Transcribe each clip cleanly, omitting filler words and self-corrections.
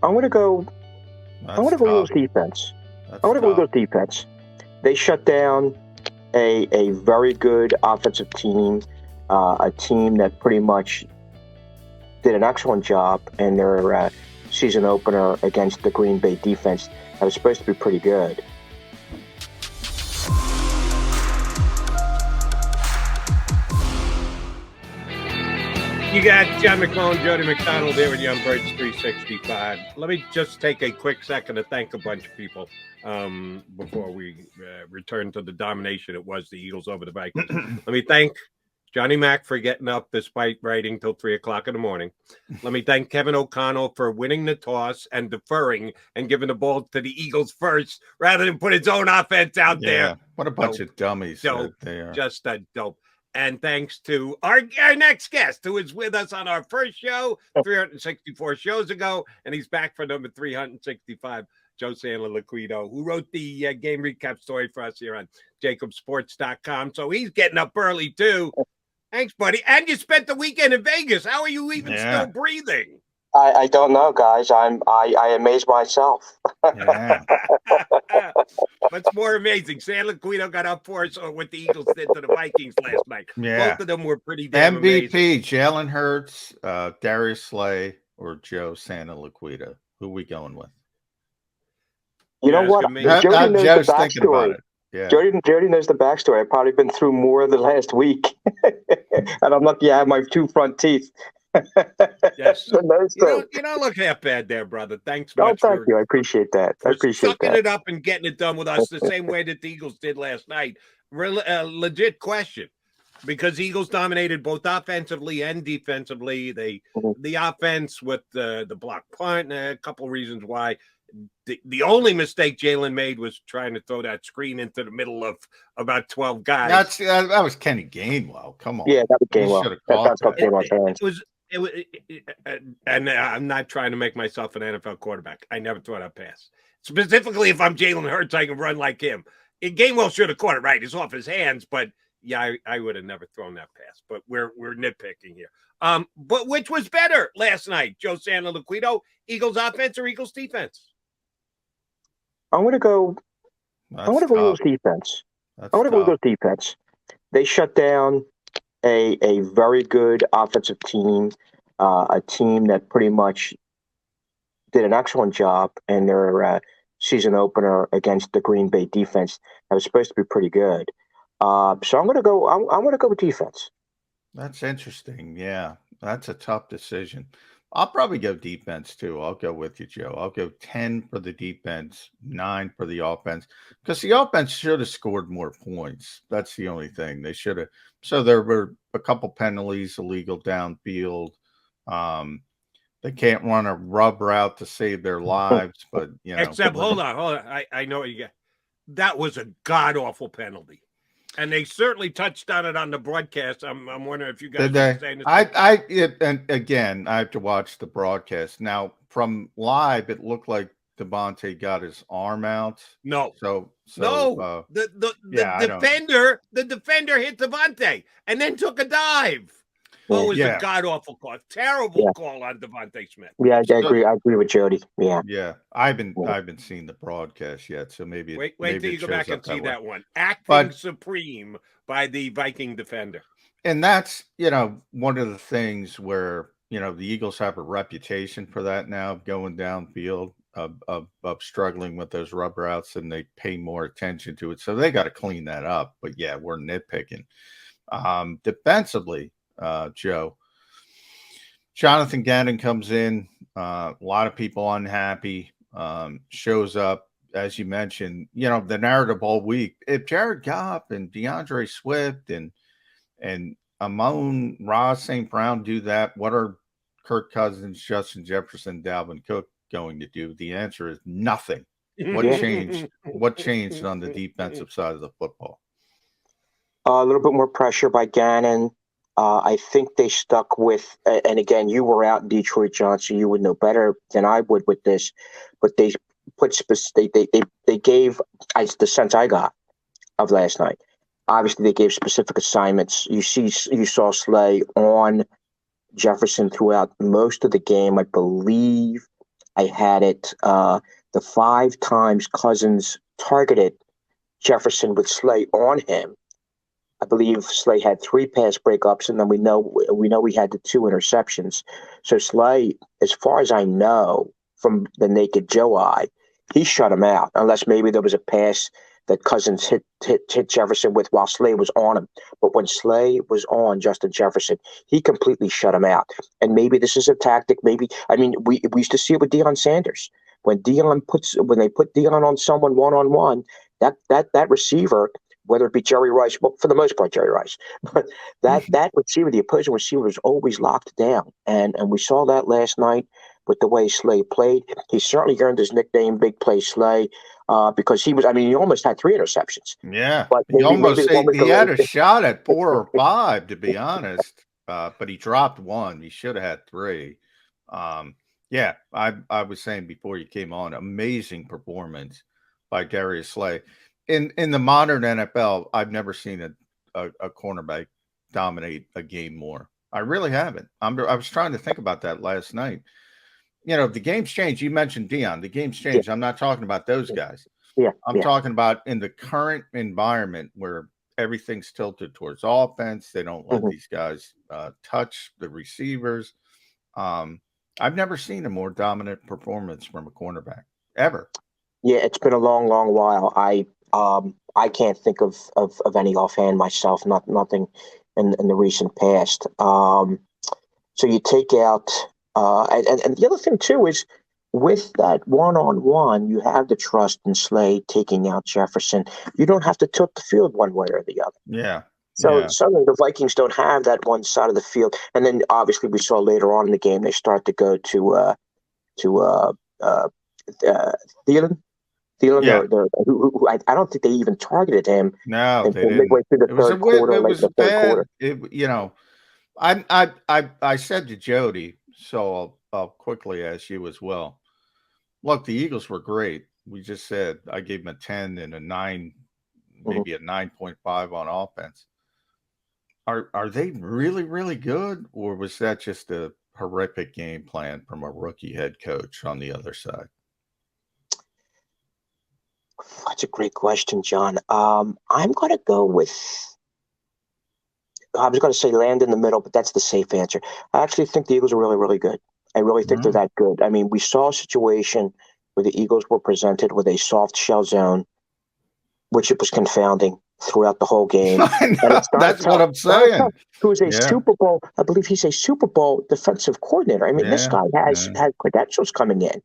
I'm going to go. I'm going to go tough. Eagles defense. That's I'm going to go tough. Eagles defense. They shut down a very good offensive team, a team that pretty much did an excellent job in their season opener against the Green Bay defense that was supposed to be pretty good. You got John McMullen Jody McDonald here with you on Birds 365. Let me just take a quick second to thank a bunch of people before we return to the domination it was the Eagles over the Vikings. Let me thank Johnny Mack for getting up despite writing till 3 o'clock in the morning. Let me thank Kevin O'Connell for winning the toss and deferring and giving the ball to the Eagles first rather than put his own offense out there. What a bunch of dummies dope. They are. Just a dope. And thanks to our next guest, who was with us on our first show 364 shows ago, and he's back for number 365, Joe Santoliquito, who wrote the game recap story for us here on JAKIBSports.com. So he's getting up early, too. Thanks, buddy. And you spent the weekend in Vegas. How are you even still breathing? I don't know, guys. I amaze myself. Yeah. What's more amazing? Santoliquito got up for us what the Eagles did to the Vikings last night. Yeah. Both of them were pretty damn MVP, amazing. Jalen Hurts, Darius Slay, or Joe Santoliquito. Who are we going with? You know what? Jody knows the backstory. Yeah. Jody knows the backstory. I've probably been through more the last week. And I'm lucky I have my two front teeth. Yes. You don't look half bad there, brother. Thanks much. Thank you. I appreciate that. I appreciate sucking it up and getting it done with us the same way that the Eagles did last night. Legit question. Because the Eagles dominated both offensively and defensively. The offense with the block punt, a couple reasons why. The only mistake Jalen made was trying to throw that screen into the middle of about 12 guys. That was Kenny Gainwell. Come on. Yeah, that was Gainwell. It was, and I'm not trying to make myself an NFL quarterback. I never throw that pass. Specifically, if I'm Jalen Hurts, I can run like him. Gainwell should have caught it right. It's off his hands, but yeah, I would have never thrown that pass. But we're nitpicking here. But which was better last night, Joe Santoliquito, Eagles offense or Eagles defense? I'm going to go Eagles defense. I'm going to go Eagles defense. They shut down a very good offensive team, a team that pretty much did an excellent job in their season opener against the Green Bay defense that was supposed to be pretty good. So I'm going to go. I'm going to go with defense. That's interesting. Yeah, that's a tough decision. I'll probably go defense too. I'll go with you, Joe. I'll go 10 for the defense, 9 for the offense, because the offense should have scored more points. That's the only thing. They should have. So there were a couple penalties illegal downfield. They can't run a rub route to save their lives, but Except hold on. I know what you get. That was a god awful penalty. And they certainly touched on it on the broadcast. I'm wondering if you guys are saying this. And again, I have to watch the broadcast. Now, from live, it looked like Devontae got his arm out. No. The defender hit Devontae and then took a dive. It was a god awful call. Terrible call on Devontae Smith. Yeah, I agree. I agree with Jody. Yeah. Yeah. I haven't seen the broadcast yet, so maybe wait maybe till you go back and see that one. Supreme by the Viking defender. And that's, one of the things where, the Eagles have a reputation for that now, going downfield, of struggling with those rub routes, and they pay more attention to it. So they got to clean that up. But yeah, we're nitpicking. Defensively, Joe, Jonathan Gannon comes in, a lot of people unhappy, shows up, as you mentioned, the narrative all week. If Jared Goff and DeAndre Swift and Amon-Ra St. Brown do that, what are Kirk Cousins, Justin Jefferson, Dalvin Cook going to do? The answer is nothing. What changed? What changed on the defensive side of the football? A little bit more pressure by Gannon. I think they stuck with, and again, you were out in Detroit, John, so you would know better than I would with this. But they put they gave the sense I got of last night. Obviously, they gave specific assignments. You saw Slay on Jefferson throughout most of the game. I believe I had it the 5 times Cousins targeted Jefferson with Slay on him. I believe Slay had 3 pass breakups, and then we know we had the 2 interceptions. So Slay, as far as I know, from the naked Joe eye, he shut him out, unless maybe there was a pass that Cousins hit Jefferson with while Slay was on him. But when Slay was on Justin Jefferson, he completely shut him out. And maybe this is a tactic. We used to see it with Deion Sanders. When they put Deion on someone one-on-one, that receiver, whether it be Jerry Rice, well, for the most part, Jerry Rice, but that receiver, the opposing receiver, was always locked down. And we saw that last night with the way Slay played. He certainly earned his nickname, Big Play Slay, because he almost had 3 interceptions. Yeah, but he had a shot at 4 or 5, to be honest, but he dropped 1. He should have had 3. Yeah, I was saying before you came on, amazing performance by Darius Slay. In the modern NFL, I've never seen a cornerback dominate a game more. I really haven't. I was trying to think about that last night. The game's changed. You mentioned Deion. The game's changed. Yeah. I'm not talking about those guys. Yeah. I'm talking about in the current environment where everything's tilted towards offense. They don't let these guys touch the receivers. I've never seen a more dominant performance from a cornerback ever. Yeah, it's been a long, long while. I can't think of any offhand myself. Nothing in the recent past. So you take out, and the other thing too is with that one-on-one, you have the trust in Slay taking out Jefferson. You don't have to tilt the field one way or the other. Yeah. So suddenly the Vikings don't have that one side of the field, and then obviously we saw later on in the game they start to go to Thielen. Yeah. Who I don't think they even targeted him. No, they didn't. Midway through the third quarter, it was bad. I said to Jody, so I'll quickly ask you as well. Look, the Eagles were great. We just said I gave them a 10 and a 9, maybe a 9.5 on offense. Are they really, really good, or was that just a horrific game plan from a rookie head coach on the other side? That's a great question, John. I'm going to go with. I was going to say land in the middle, but that's the safe answer. I actually think the Eagles are really, really good. I really think they're that good. I mean, we saw a situation where the Eagles were presented with a soft shell zone, which it was confounding throughout the whole game. That's what I'm saying. Who's a Super Bowl? I believe he's a Super Bowl defensive coordinator. I mean, this guy has credentials coming in,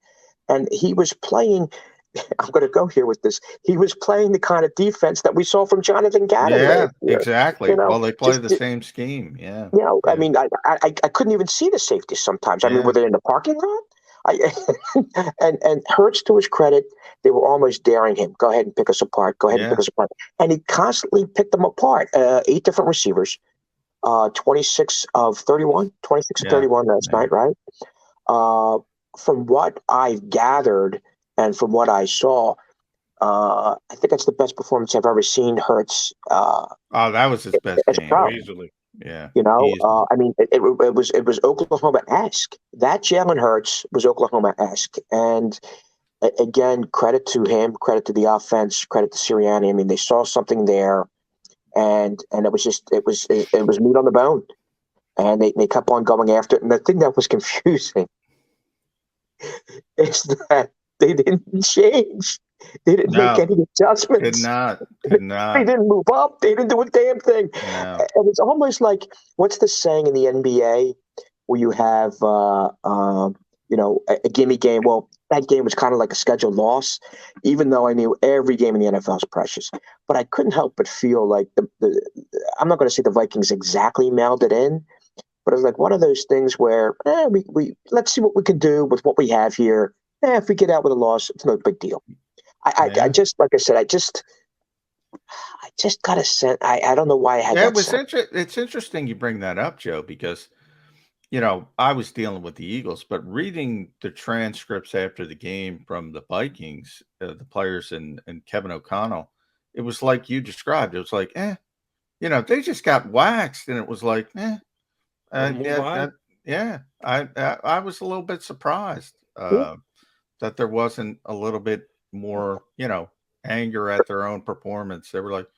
and he was playing. I'm going to go here with this. He was playing the kind of defense that we saw from Jonathan Gannon. Yeah, exactly. Well, they play the same scheme. Yeah. I mean, I couldn't even see the safety sometimes. I mean, were they in the parking lot? And Hurts, to his credit, they were almost daring him. Go ahead and pick us apart. Go ahead and pick us apart. And he constantly picked them apart. 8 different receivers, 26 of 31 last night, right? From what I've gathered and from what I saw, I think that's the best performance I've ever seen Hurts. That was his best game. Easily. Yeah. I mean, it was Oklahoma-esque. That Jalen Hurts was Oklahoma-esque. And again, credit to him, credit to the offense, credit to Sirianni. I mean, they saw something there, and it was meat on the bone. And they kept on going after it. And the thing that was confusing is that they didn't change. They didn't make any adjustments. Did not. They didn't move up. They didn't do a damn thing. No. And it's almost like, what's the saying in the NBA where you have, a gimme game? Well, that game was kind of like a scheduled loss, even though I knew every game in the NFL is precious. But I couldn't help but feel like I'm not going to say the Vikings exactly mailed it in, but it was like one of those things where we let's see what we can do with what we have here. If we get out with a loss, it's no big deal. I just, like I said, I just got a sense. I don't know why I had that sense. It's interesting you bring that up, Joe, because, I was dealing with the Eagles, but reading the transcripts after the game from the Vikings, the players and Kevin O'Connell, it was like you described. It was like, they just got waxed, and it was like, I was a little bit surprised. that there wasn't a little bit more, anger at their own performance. They were like,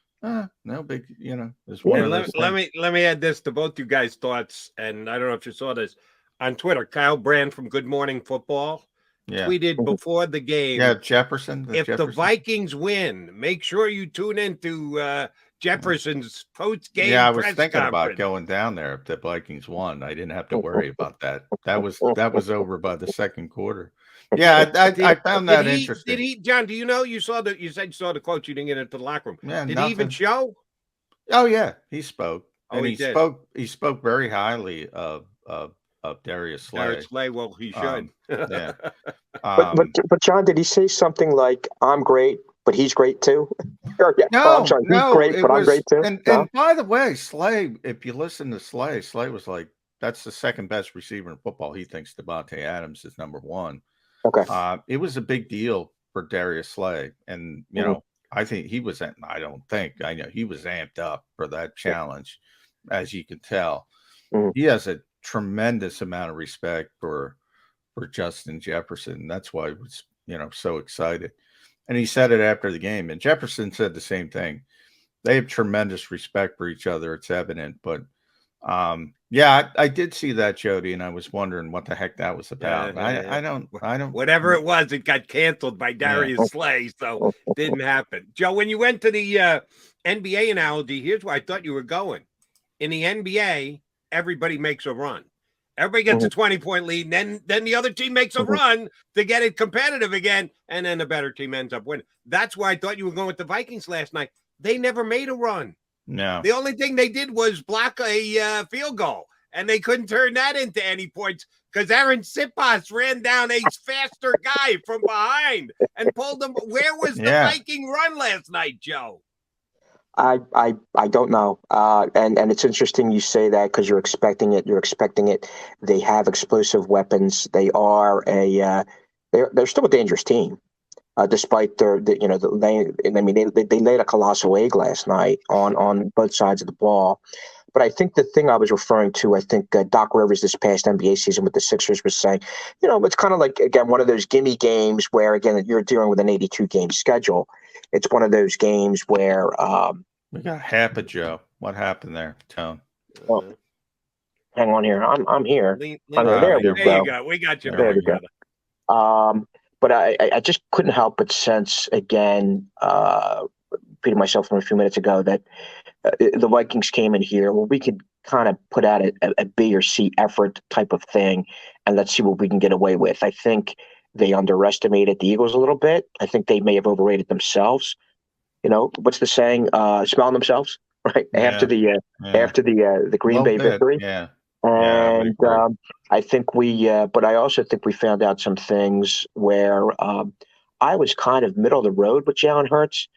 no big, it's one of those things. Let me add this to both you guys' thoughts, and I don't know if you saw this on Twitter. Kyle Brand from Good Morning Football tweeted before the game. Yeah, Jefferson. If the Vikings win, make sure you tune into Jefferson's post-game. Yeah, I was thinking about going down there if the Vikings won. I didn't have to worry about that. That was over by the second quarter. Yeah, I found that interesting. John? Do you know you said you saw the quote? You didn't get into the locker room. Yeah, did he even show? Oh yeah, he spoke. Oh, and he spoke very highly of Darius Slay. Darius Slay. Well, he should. Yeah. But John, did he say something like, "I'm great, but he's great too"? No, I'm sorry, he's great, but I'm great too. And by the way, Slay, if you listen to Slay was like, that's the second best receiver in football. He thinks Devontae Adams is number one. Okay. It was a big deal for Darius Slay, and I think he was. I know he was amped up for that challenge, as you can tell. He has a tremendous amount of respect for Justin Jefferson. That's why he was, so excited. And he said it after the game. And Jefferson said the same thing. They have tremendous respect for each other. It's evident. But I did see that, Jody, and I was wondering what the heck that was about. I don't. Whatever it was, it got canceled by Darius Slay, so it didn't happen. Joe, when you went to the NBA analogy, here's where I thought you were going. In the NBA, everybody makes a run. Everybody gets a 20-point lead, and then the other team makes a run to get it competitive again, and then the better team ends up winning. That's why I thought you were going with the Vikings last night. They never made a run. No. The only thing they did was block a field goal, and they couldn't turn that into any points because Aaron Sipas ran down a faster guy from behind and pulled them. Where was the Viking run last night, Joe? I don't know. And it's interesting you say that because you're expecting it. They have explosive weapons. They are they're still a dangerous team, despite they laid a colossal egg last night on both sides of the ball. But I think the thing I was referring to, Doc Rivers this past NBA season with the Sixers was saying, it's kind of like, again, one of those gimme games where, again, you're dealing with an 82-game schedule. It's one of those games where we got half a Joe. What happened there, Tone? Well, hang on here. I'm here. There you go. We got you. There we go. But I just couldn't help but sense again, repeating myself from a few minutes ago, that the Vikings came in here. Well, we could kind of put out a B or C effort type of thing, and let's see what we can get away with. I think they underestimated the Eagles a little bit. I think they may have overrated themselves. What's the saying? Smelling themselves, right? Yeah. After the Green Bay victory. Yeah. And I think but I also think we found out some things where I was kind of middle of the road with Jalen Hurts,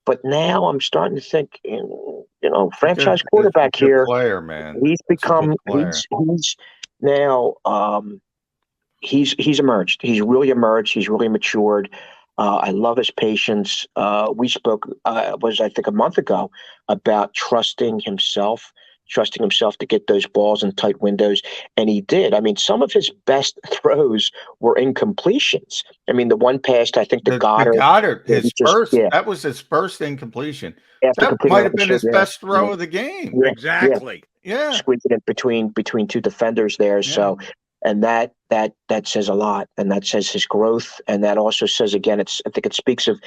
but now I'm starting to think, franchise quarterback here. Player, man. He's become. He's now. He's emerged. He's really emerged. He's really matured. I love his patience. We spoke, I think a month ago, about trusting himself to get those balls in tight windows. And he did. I mean, some of his best throws were incompletions. I mean, the one pass, I think the Goddard. That was his first incompletion. That might have been his best throw of the game. Yeah, exactly. Yeah. Squeezing it between two defenders there. Yeah. So, and that says a lot, and that says his growth, and that also says, again, I think it speaks of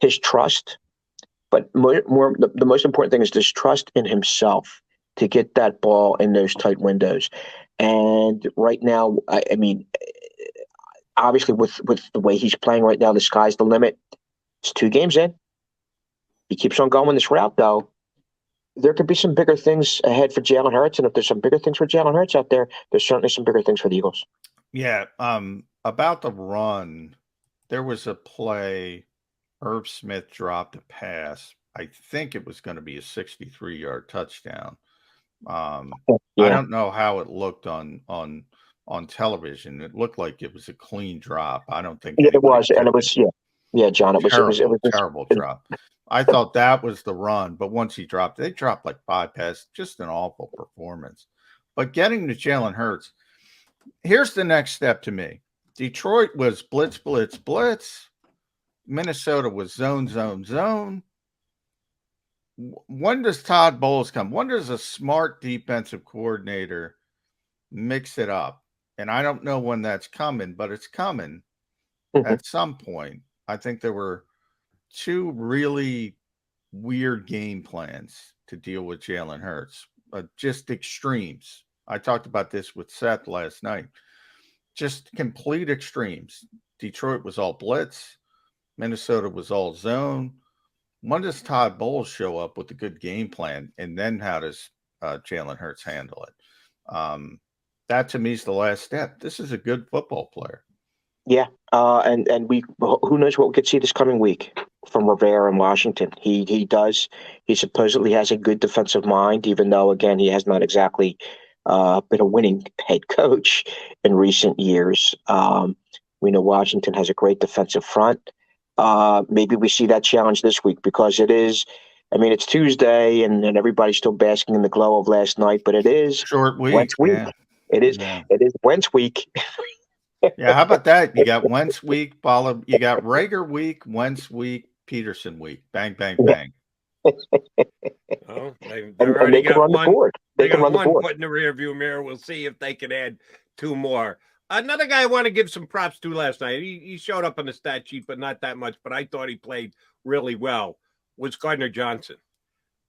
his trust, but the most important thing is this trust in himself to get that ball in those tight windows. And right now, I mean, obviously with the way he's playing right now, the sky's the limit. It's 2 games in. He keeps on going this route, though. There could be some bigger things ahead for Jalen Hurts, and if there's some bigger things for Jalen Hurts out there, there's certainly some bigger things for the Eagles. Yeah, about the run, there was a play. Irv Smith dropped a pass. I think it was going to be a 63-yard touchdown. I don't know how it looked on television. It looked like it was a clean drop. I don't think it was, and it was John. It was a terrible drop. I thought that was the run, but once they dropped like 5 passes. Just an awful performance. But getting to Jalen Hurts, here's the next step to me. Detroit was blitz, blitz, blitz. Minnesota was zone, zone, zone. When does Todd Bowles come? When does a smart defensive coordinator mix it up? And I don't know when that's coming, but it's coming at some point. I think there were two really weird game plans to deal with Jalen Hurts, just extremes. I talked about this with Seth last night. Just complete extremes. Detroit was all blitz. Minnesota was all zone. When does Todd Bowles show up with a good game plan? And then how does Jalen Hurts handle it? That to me is the last step. This is a good football player. Yeah. And who knows what we could see this coming week from Rivera in Washington. He supposedly has a good defensive mind, even though, again, he has not exactly been a winning head coach in recent years. We know Washington has a great defensive front. Maybe we see that challenge this week because it's Tuesday and everybody's still basking in the glow of last night, but it is short week. Wentz week. Yeah. It is Wentz week. Yeah, how about that? You got Wentz week, you got Rager week, Wentz week, Peterson week. Bang, bang, bang. Oh, they already got run one. The board. They got one put in the rearview mirror. We'll see if they can add two more. Another guy I want to give some props to last night. He showed up on the stat sheet, but not that much. But I thought he played really well. Was Gardner Johnson.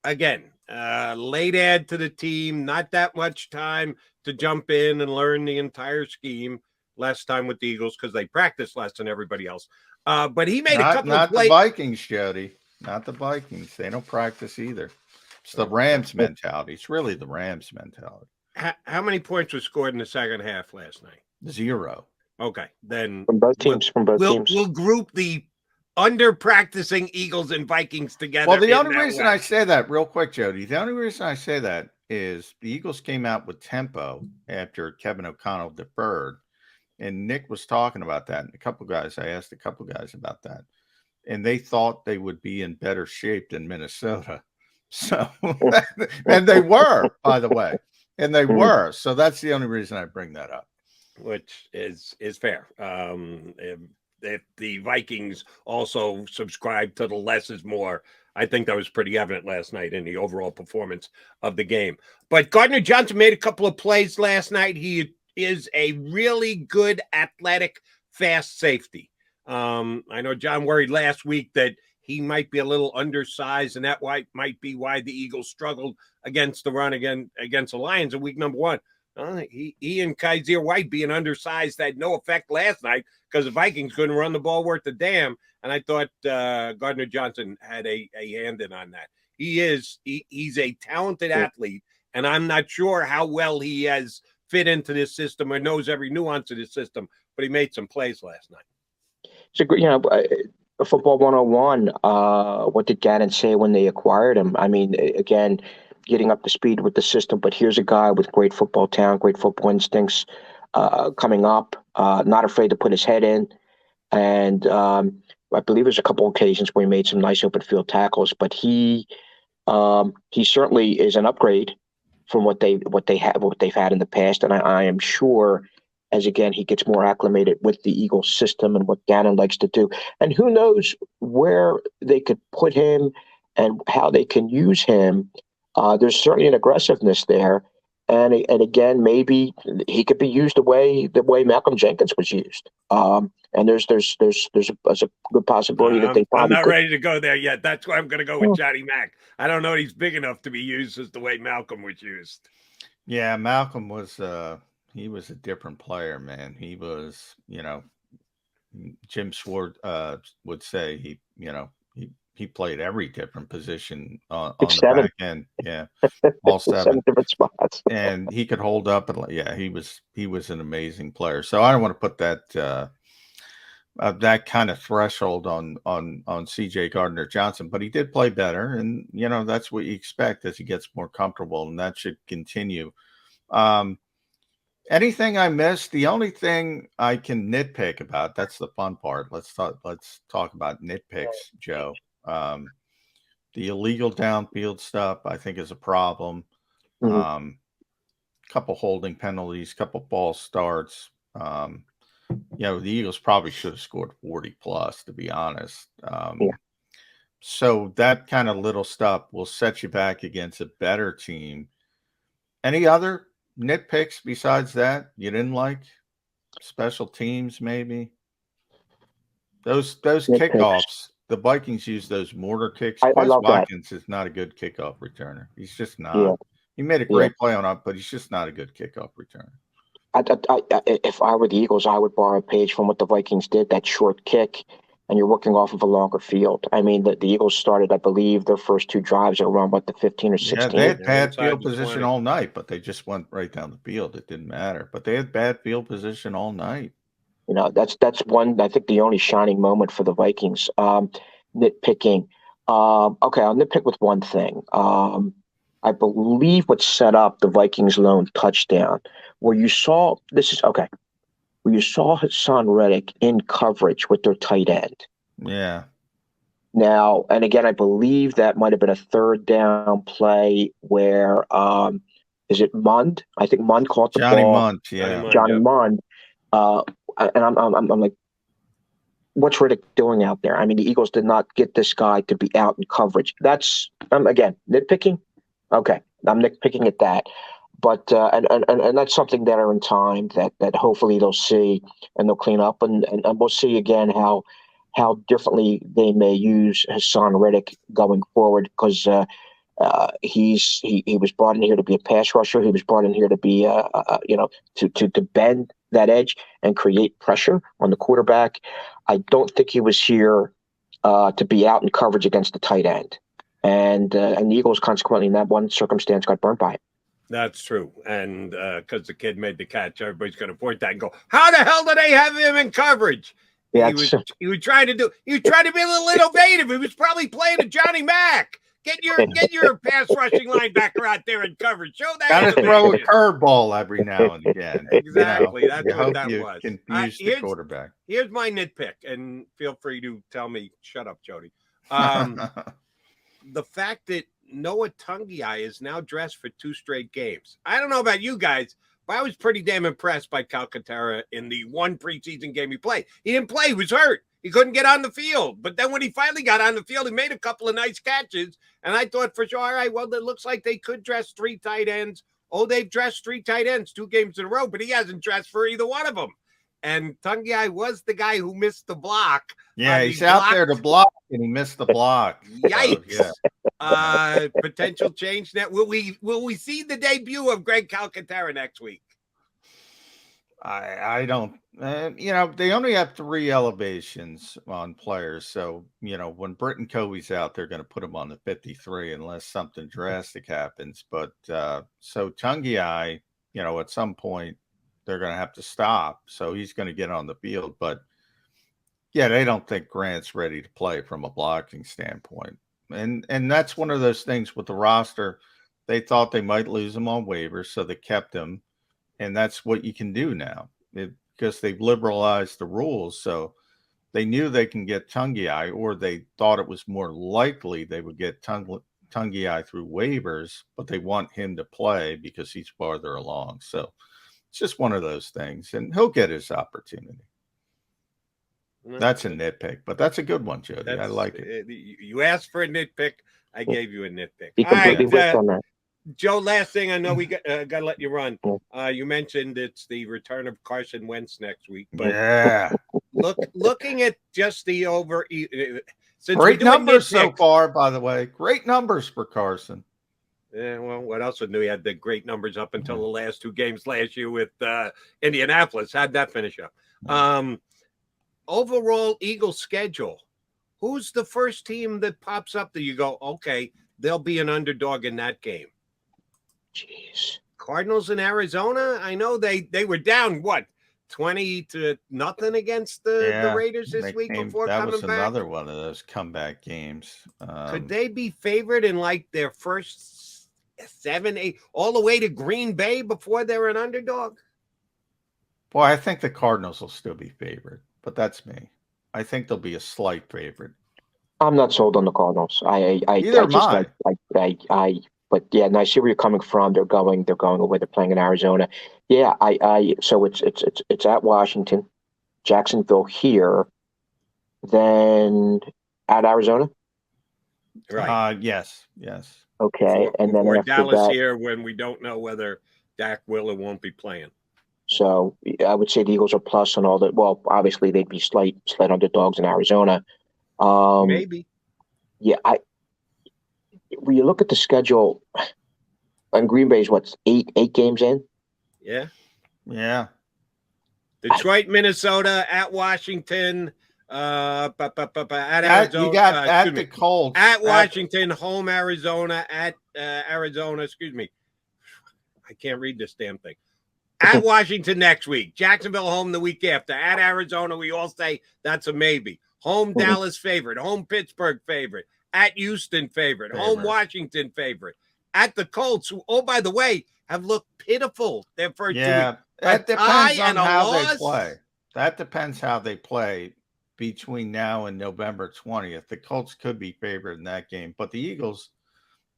Again, late add to the team, not that much time to jump in and learn the entire scheme. Last time with the Eagles because they practiced less than everybody else. But he made a couple of plays. Not the Vikings, Jody. Not the Vikings. They don't practice either. It's the Rams mentality. It's really the Rams mentality. How many points were scored in the second half last night? 0. Okay, then from both teams. We'll group the under practicing Eagles and Vikings together. Well, the only reason I say that, real quick, Jody, the only reason I say that is the Eagles came out with tempo after Kevin O'Connell deferred. And Nick was talking about that. And I asked a couple guys about that. And they thought they would be in better shape than Minnesota. So, and they were, by the way. And they were. So that's the only reason I bring that up. Which is fair. If the Vikings also subscribe to the less is more, I think that was pretty evident last night in the overall performance of the game. But Gardner Johnson made a couple of plays last night. He is a really good athletic, fast safety. I know John worried last week that he might be a little undersized, and that might be why the Eagles struggled against the run against the Lions in week number 1. He and Kaiser White being undersized had no effect last night because the Vikings couldn't run the ball worth a damn, and I thought Gardner Johnson had a hand in on that. He's a talented athlete, and I'm not sure how well he has fit into this system or knows every nuance of this system, but he made some plays last night. So, Football 101, what did Gannon say when they acquired him? I mean, again, getting up to speed with the system, but here's a guy with great football talent, great football instincts coming up, not afraid to put his head in. And I believe there's a couple occasions where he made some nice open field tackles, but he certainly is an upgrade from what they've had in the past. And I am sure as, again, he gets more acclimated with the Eagles system and what Gannon likes to do. And who knows where they could put him and how they can use him. There's certainly an aggressiveness there. And again, maybe he could be used the way Malcolm Jenkins was used. And there's a good possibility that they probably I'm not ready to go there yet. That's why I'm going to go with Johnny Mack. I don't know if he's big enough to be used as the way Malcolm was used. Yeah, Malcolm was he was a different player, man. He was, Jim Schwartz would say he played every different position on the back end. Yeah, all 7 different spots, and he could hold up. And he was an amazing player. So I don't want to put that that kind of threshold on CJ Gardner Johnson, but he did play better, and that's what you expect as he gets more comfortable, and that should continue. Anything I missed? The only thing I can nitpick about, that's the fun part. Let's talk about nitpicks, Joe. The illegal downfield stuff, I think, is a problem. Couple holding penalties, couple false starts. the Eagles probably should have scored 40 plus, to be honest. Yeah. So that kind of little stuff will set you back against a better team. Any other nitpicks besides that you didn't like? Special teams, maybe? Those kickoffs, the Vikings use those mortar kicks. I love Watkins is not a good kickoff returner. He's just not. Yeah. He made a great play on it, but he's just not a good kickoff returner. If I were the Eagles, I would borrow a page from what the Vikings did, that short kick, and you're working off of a longer field. I mean, the Eagles started, I believe, their first 2 drives at around, the 15 or 16? Yeah, they had bad field position all night, but they just went right down the field. It didn't matter. But they had bad field position all night. That's one, I think, the only shining moment for the Vikings. Nitpicking. Okay, I'll nitpick with one thing. I believe what set up the Vikings' lone touchdown, where you saw Hassan Reddick in coverage with their tight end. Yeah. Now, and again, I believe that might have been a 3rd down play where, is it Mund? I think Mund caught the Johnny ball. Mund, yeah. Johnny Mund. And I'm like, what's Reddick doing out there? I mean, the Eagles did not get this guy to be out in coverage. That's, again, nitpicking. Okay, I'm nitpicking at that. But and that's something that are in time that hopefully they'll see and they'll clean up, and we'll see again how differently they may use Hassan Reddick going forward, because he was brought in here to be a pass rusher. He was brought in here to be to bend that edge and create pressure on the quarterback. I don't think he was here to be out in coverage against the tight end, and the Eagles consequently in that one circumstance got burnt by it. That's true. And because the kid made the catch, everybody's going to point that and go, how the hell do they have him in coverage? Yeah, he was trying to be a little innovative. He was probably playing a Johnny Mack. Get your pass rushing linebacker out there in coverage. Show that. Got to throw a curveball every now and again. Exactly. That's what that was. Confuse the quarterback. Here's my nitpick, and feel free to tell me, shut up, Jody. The fact that Noah Tungiai is now dressed for 2 straight games. I don't know about you guys, but I was pretty damn impressed by Calcaterra in the 1 preseason game he played. He didn't play. He was hurt. He couldn't get on the field. But then when he finally got on the field, he made a couple of nice catches. And I thought for sure, all right, well, it looks like they could dress 3 tight ends. Oh, they've dressed 3 tight ends 2 games in a row, but he hasn't dressed for either one of them. And Tungiai was the guy who missed the block. Yeah, he's out there to block, and he missed the block. Yikes. So, yeah. Potential change net. Will we see the debut of Greg Calcaterra next week? I don't. They only have 3 elevations on players, so when Britton Covey's out, they're going to put him on the 53 unless something drastic happens. But so Tungiai, at some point they're going to have to stop, so he's going to get on the field. But yeah, they don't think Grant's ready to play from a blocking standpoint. And that's one of those things with the roster. They thought they might lose him on waivers, so they kept him. And that's what you can do now because they've liberalized the rules. So they knew they can get Tungiai, or they thought it was more likely they would get Tungiai through waivers, but they want him to play because he's farther along. So it's just one of those things, and he'll get his opportunity. That's a nitpick, but that's a good one, Jody. I like it. You asked for a nitpick. I gave you a nitpick. He completely whipped on that. Joe, last thing, I know we got to let you run. You mentioned it's the return of Carson Wentz next week. But yeah. Looking at just the great numbers so far, by the way. Great numbers for Carson. Yeah, well, what else would we had the great numbers up until the last 2 games last year with Indianapolis? How'd that finish up? Overall Eagles schedule. Who's the first team that pops up that you go, okay, they'll be an underdog in that game? Jeez. Cardinals in Arizona. I know they were down 20-0 against the Raiders this week before coming back. That was another one of those comeback games. Could they be favored in their first 7, 8, all the way to Green Bay before they're an underdog? Boy, I think the Cardinals will still be favored, but that's me. I think they'll be a slight favorite. I'm not sold on the Cardinals. But yeah, and I see where you're coming from. They're going away. They're playing in Arizona. Yeah, so it's at Washington. Jacksonville here, then at Arizona. Right. Yes. Okay, and then or after Dallas that, here when we don't know whether Dak will or won't be playing. So I would say the Eagles are plus on all that. Well, obviously they'd be slight underdogs in Arizona. Maybe. Yeah, when you look at the schedule, and Green Bay's what, eight games in? Yeah. Detroit, Minnesota, at Washington, at Arizona. You got at the Colts. At Washington, home Arizona, at Arizona, excuse me. I can't read this damn thing. At Washington next week. Jacksonville home the week after. At Arizona, we all say that's a maybe. Home Dallas favorite. Home Pittsburgh favorite. At Houston favorite. Home Washington favorite. At the Colts, who, oh, by the way, have looked pitiful their first 2 weeks. That depends on how they play. That depends how they play between now and November 20th. The Colts could be favored in that game, but the Eagles,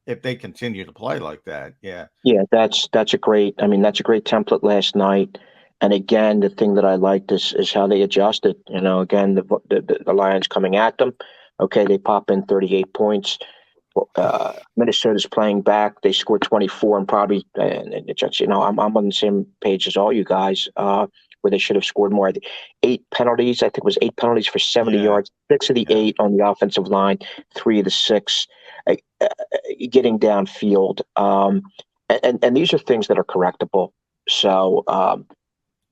if they continue to play like that, yeah, that's a great. I mean, that's a great template last night. And again, the thing that I liked is how they adjusted. You know, again, the Lions coming at them. Okay, they pop in 38 points. Minnesota's playing back. They scored 24 and probably, you know, I'm on the same page as all you guys, where they should have scored more. 8 penalties. I think it was 8 penalties for 70 yards. 6 of the 8 on the offensive line. 3 of the 6 getting downfield. And these are things that are correctable. So,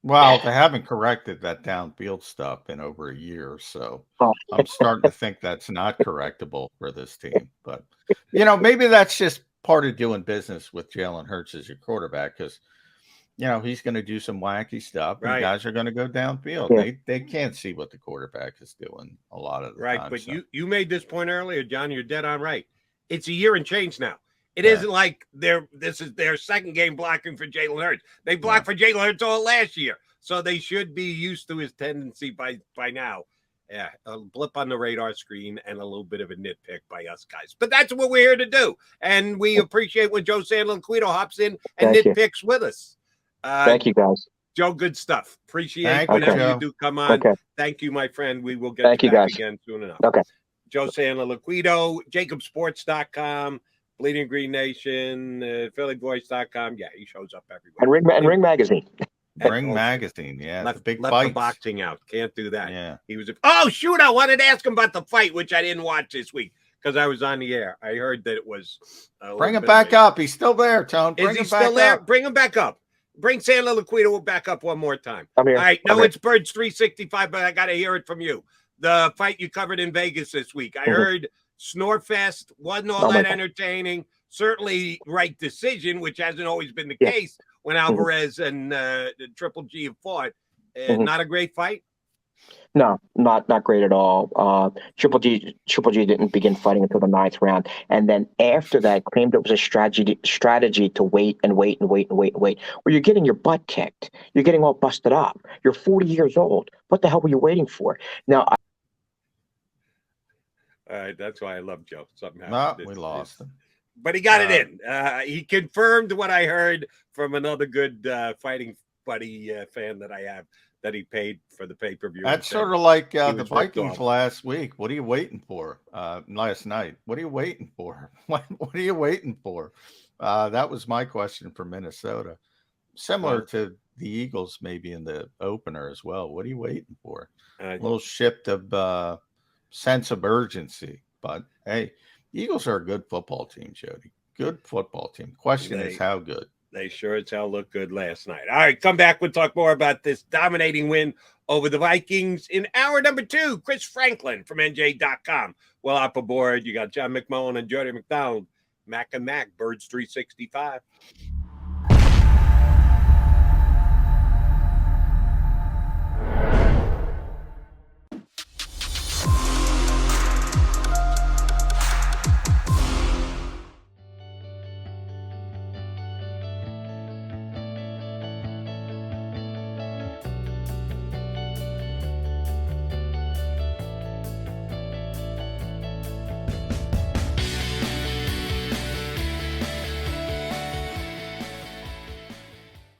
well, they haven't corrected that downfield stuff in over a year, so I'm starting to think that's not correctable for this team. But, you know, maybe that's just part of doing business with Jalen Hurts as your quarterback, because, you know, he's going to do some wacky stuff, and guys are going to go downfield. Yeah. They can't see what the quarterback is doing a lot of the time. But so. you made this point earlier, John. You're dead on right. It's a year and change now. It isn't like this is their second game blocking for Jalen Hurts. They blocked for Jalen Hurts all last year. So they should be used to his tendency by now. Yeah, a blip on the radar screen and a little bit of a nitpick by us guys. But that's what we're here to do. And we appreciate when Joe Santoliquito hops in and nitpicks with us. Thank you, guys. Joe, good stuff. Appreciate whenever you do come on. Okay. Thank you, my friend. We will get you back again soon enough. Okay. Joe Santoliquito, JAKIBSports.com. Bleeding Green Nation, PhillyVoice.com. Yeah, he shows up everywhere. And Ring Magazine. Ring Magazine, left the big the boxing out. Can't do that. Yeah. He was. Oh shoot! I wanted to ask him about the fight, which I didn't watch this week because I was on the air. I heard that it was. Bring him back up. He's still there, Tone. Is he still there? Bring him back up. Bring Santoliquito back up one more time. I'm here. All right. No, it's Birds 365, but I got to hear it from you. The fight you covered in Vegas this week. I heard Snorefest wasn't all that entertaining. Certainly right decision, which hasn't always been the case when Alvarez and Triple G have fought. Not a great fight? No, not great at all. Triple G didn't begin fighting until the 9th round. And then after that, claimed it was a strategy to wait. Where you're getting your butt kicked. You're getting all busted up. You're 40 years old. What the hell were you waiting for? Now, all right, that's why I love Joe. Something happened. We lost him. But he got it in. He confirmed what I heard from another good fighting buddy fan that I have, that he paid for the pay-per-view. That's sort of like the Vikings last week. What are you waiting for? Last night. What are you waiting for? What are you waiting for? That was my question for Minnesota. Similar to the Eagles maybe in the opener as well. What are you waiting for? A little shift of sense of urgency. But, hey, Eagles are a good football team, Jody. Good football team. Question is how good. They sure as hell looked good last night. All right, come back. We'll talk more about this dominating win over the Vikings in hour number 2. Chris Franklin from NJ.com. Well, up aboard. You got John McMullen and Jody McDonald. Mac and Mac, Birds 365.